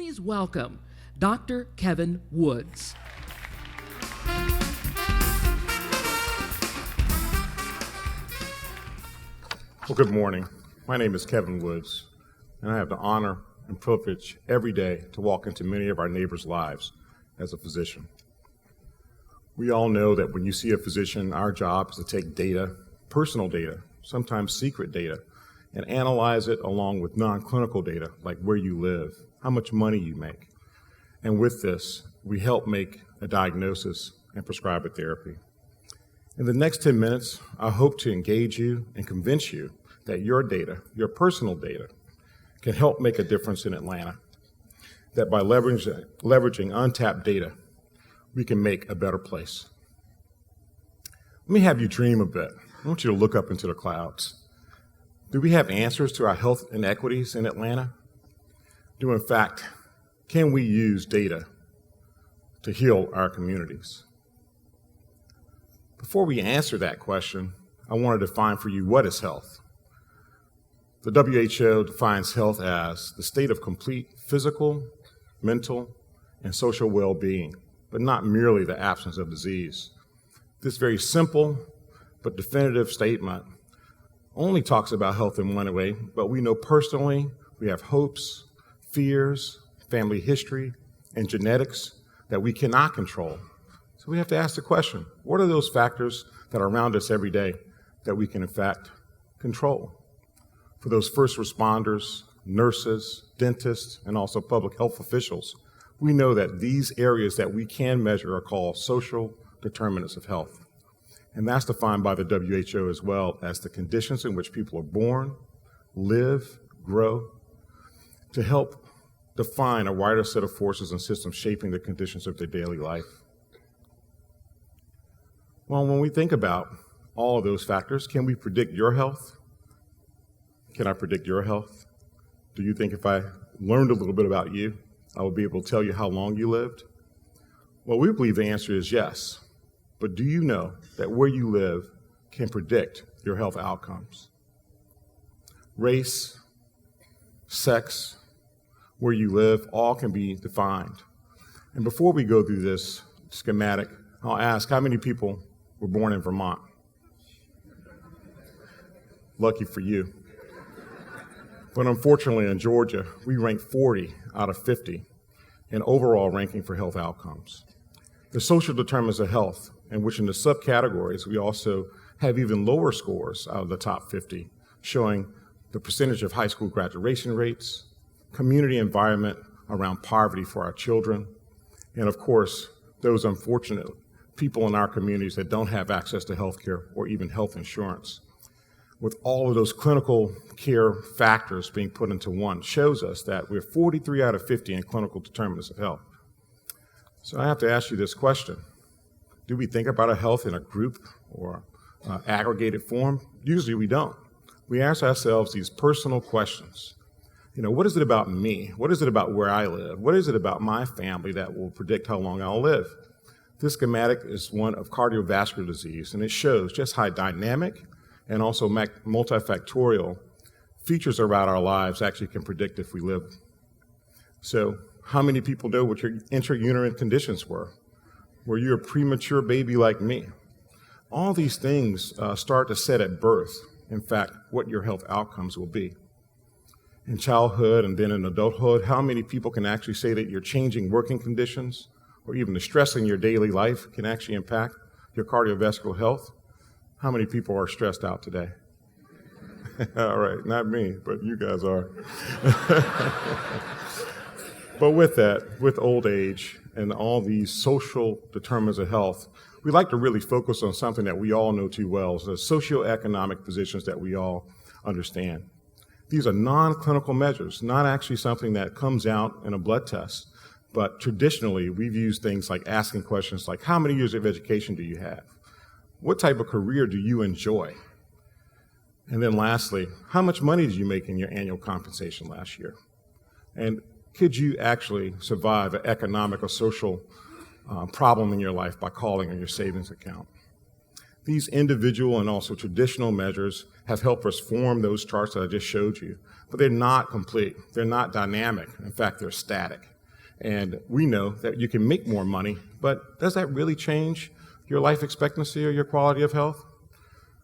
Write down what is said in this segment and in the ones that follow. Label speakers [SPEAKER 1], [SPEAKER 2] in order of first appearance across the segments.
[SPEAKER 1] Please welcome Dr. Kevin Woods.
[SPEAKER 2] Well, good morning. My name is Kevin Woods, and I have the honor and privilege every day to walk into many of our neighbors' lives as a physician. We all know that when you see a physician, our job is to take data, personal data, sometimes secret data, and analyze it along with non-clinical data, like where you live, how much money you make. And with this, we help make a diagnosis and prescribe a therapy. In the next 10 minutes, I hope to engage you and convince you that your data, your personal data, can help make a difference in Atlanta. That by leveraging untapped data, we can make a better place. Let me have you dream a bit. I want you to look up into the clouds. Do we have answers to our health inequities in Atlanta? In fact, can we use data to heal our communities? Before we answer that question, I want to define for you what is health. The WHO defines health as the state of complete physical, mental, and social well-being, but not merely the absence of disease. This very simple but definitive statement only talks about health in one way, but we know personally we have hopes, fears, family history, and genetics that we cannot control. So we have to ask the question, what are those factors that are around us every day that we can in fact control? For those first responders, nurses, dentists, and also public health officials, we know that these areas that we can measure are called social determinants of health. And that's defined by the WHO as well as the conditions in which people are born, live, grow, to help define a wider set of forces and systems shaping the conditions of their daily life. Well, when we think about all of those factors, can we predict your health? Can I predict your health? Do you think if I learned a little bit about you, I would be able to tell you how long you lived? Well, we believe the answer is yes. But do you know that where you live can predict your health outcomes? Race, sex, where you live, all can be defined. And before we go through this schematic, I'll ask how many people were born in Vermont? Lucky for you. But unfortunately in Georgia, we rank 40 out of 50 in overall ranking for health outcomes. The social determinants of health, in which in the subcategories we also have even lower scores out of the top 50, showing the percentage of high school graduation rates, community environment around poverty for our children, and of course, those unfortunate people in our communities that don't have access to health care or even health insurance. With all of those clinical care factors being put into one, shows us that we're 43 out of 50 in clinical determinants of health. So I have to ask you this question. Do we think about our health in a group or aggregated form? Usually we don't. We ask ourselves these personal questions. What is it about me? What is it about where I live? What is it about my family that will predict how long I'll live? This schematic is one of cardiovascular disease, and it shows just how dynamic and also multifactorial features around our lives actually can predict if we live. So how many people know what your intrauterine conditions were? Were you a premature baby like me? All these things start to set at birth, in fact, what your health outcomes will be. In childhood and then in adulthood, how many people can actually say that your changing working conditions or even the stress in your daily life can actually impact your cardiovascular health? How many people are stressed out today? All right, not me, but you guys are. But with that, with old age and all these social determinants of health, we like to really focus on something that we all know too well, the socioeconomic positions that we all understand. These are non-clinical measures, not actually something that comes out in a blood test, but traditionally we've used things like asking questions like, how many years of education do you have? What type of career do you enjoy? And then lastly, how much money did you make in your annual compensation last year? And could you actually survive an economic or social problem in your life by calling on your savings account? These individual and also traditional measures have helped us form those charts that I just showed you, but they're not complete. They're not dynamic. In fact, they're static. And we know that you can make more money, but does that really change your life expectancy or your quality of health?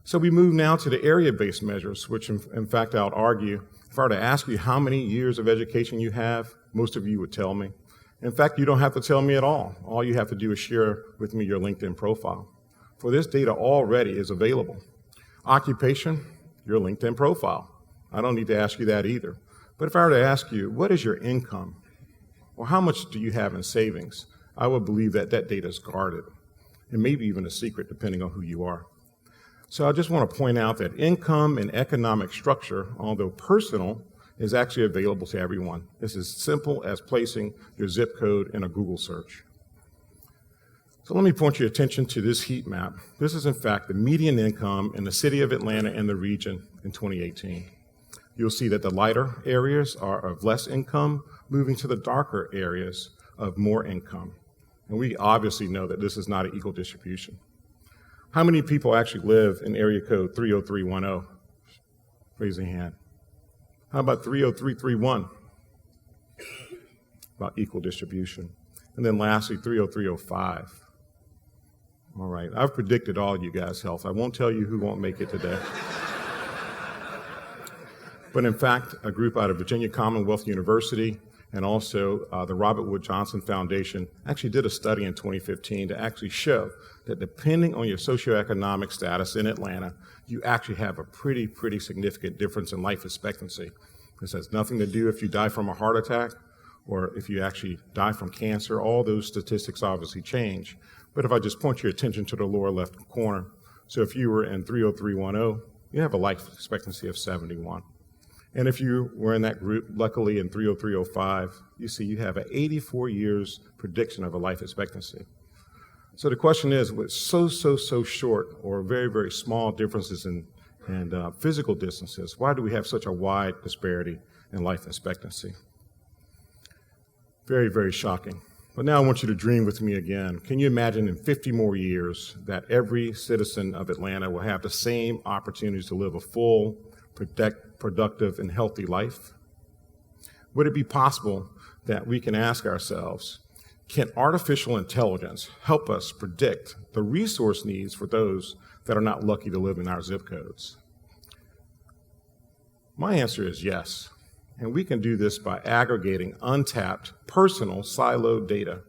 [SPEAKER 2] So we move now to the area-based measures, which in fact I would argue, if I were to ask you how many years of education you have, most of you would tell me. In fact, you don't have to tell me at all. All you have to do is share with me your LinkedIn profile. For this data already is available. Occupation, your LinkedIn profile. I don't need to ask you that either. But if I were to ask you, what is your income? Or how much do you have in savings? I would believe that that data is guarded, and maybe even a secret depending on who you are. So I just want to point out that income and economic structure, although personal, is actually available to everyone. It's as simple as placing your zip code in a Google search. So let me point your attention to this heat map. This is in fact the median income in the city of Atlanta and the region in 2018. You'll see that the lighter areas are of less income, moving to the darker areas of more income. And we obviously know that this is not an equal distribution. How many people actually live in area code 30310? Raise your hand. How about 30331? About equal distribution. And then lastly, 30305. All right, I've predicted all you guys' health. I won't tell you who won't make it today. But in fact, a group out of Virginia Commonwealth University and also the Robert Wood Johnson Foundation actually did a study in 2015 to actually show that depending on your socioeconomic status in Atlanta, you actually have a pretty significant difference in life expectancy. This has nothing to do if you die from a heart attack or if you actually die from cancer. All those statistics obviously change. But if I just point your attention to the lower left corner, so if you were in 30310, you have a life expectancy of 71. And if you were in that group, luckily in 30305, you see you have an 84 years prediction of a life expectancy. So the question is, with so short or very small differences in physical distances, why do we have such a wide disparity in life expectancy? Very shocking. But now I want you to dream with me again. Can you imagine in 50 more years that every citizen of Atlanta will have the same opportunities to live a full, productive, and healthy life? Would it be possible that we can ask ourselves, can artificial intelligence help us predict the resource needs for those that are not lucky to live in our zip codes? My answer is yes. And we can do this by aggregating untapped, personal, siloed data.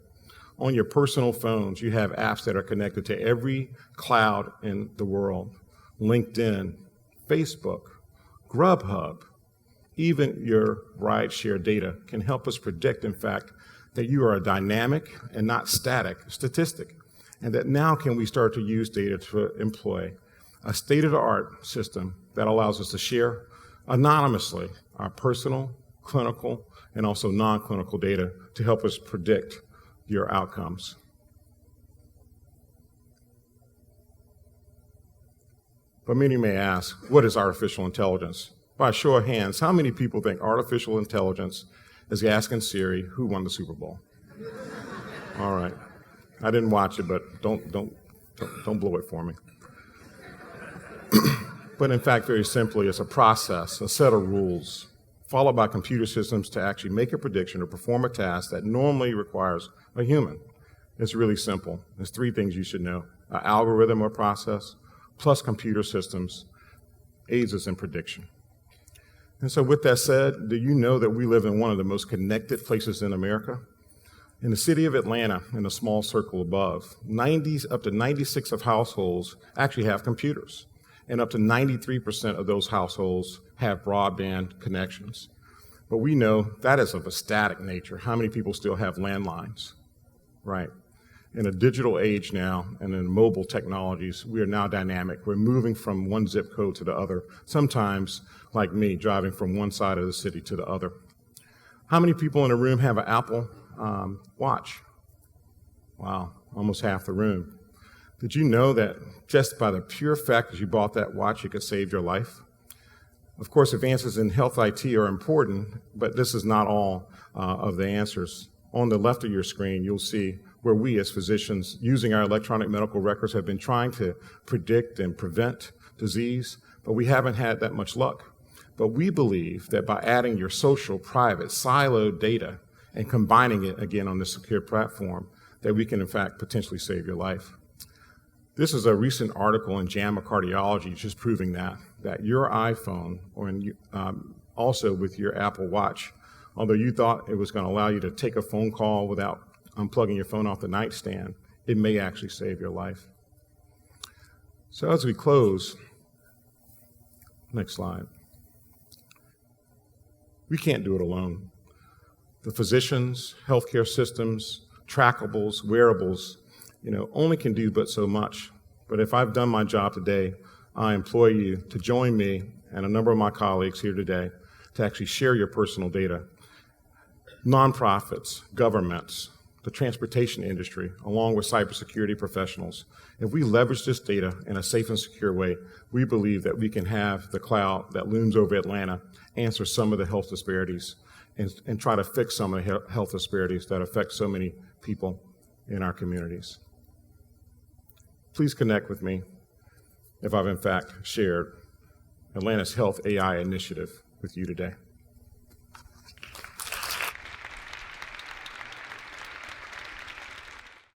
[SPEAKER 2] On your personal phones, you have apps that are connected to every cloud in the world. LinkedIn, Facebook, Grubhub, even your rideshare data can help us predict, in fact, that you are a dynamic and not static statistic, and that now can we start to use data to employ a state-of-the-art system that allows us to share anonymously our personal, clinical, and also non-clinical data to help us predict your outcomes. But many may ask, what is artificial intelligence? By a show of hands, how many people think artificial intelligence is asking Siri who won the Super Bowl? All right. I didn't watch it, but don't blow it for me. But in fact, very simply, it's a process, a set of rules, followed by computer systems to actually make a prediction or perform a task that normally requires a human. It's really simple. There's three things you should know: an algorithm or process, plus computer systems, aids us in prediction. And so with that said, do you know that we live in one of the most connected places in America? In the city of Atlanta, in a small circle above, up to 96 of households actually have computers, and up to 93% of those households have broadband connections. But we know that is of a static nature. How many people still have landlines? Right. In a digital age now, and in mobile technologies, we are now dynamic. We're moving from one zip code to the other, sometimes, like me, driving from one side of the city to the other. How many people in the room have an Apple Watch? Wow, almost half the room. Did you know that just by the pure fact that you bought that watch, it could save your life? Of course, advances in health IT are important, but this is not all of the answers. On the left of your screen, you'll see where we as physicians, using our electronic medical records, have been trying to predict and prevent disease, but we haven't had that much luck. But we believe that by adding your social, private, siloed data and combining it again on this secure platform, that we can in fact potentially save your life. This is a recent article in JAMA Cardiology just proving that your iPhone, or also with your Apple Watch, although you thought it was going to allow you to take a phone call without unplugging your phone off the nightstand, it may actually save your life. So as we close, next slide. We can't do it alone. The physicians, healthcare systems, trackables, wearables, only can do but so much. But if I've done my job today, I implore you to join me and a number of my colleagues here today to actually share your personal data. Nonprofits, governments, the transportation industry, along with cybersecurity professionals, if we leverage this data in a safe and secure way, we believe that we can have the cloud that looms over Atlanta answer some of the health disparities and try to fix some of the health disparities that affect so many people in our communities. Please connect with me if I've in fact shared Atlanta's Health AI initiative with you today.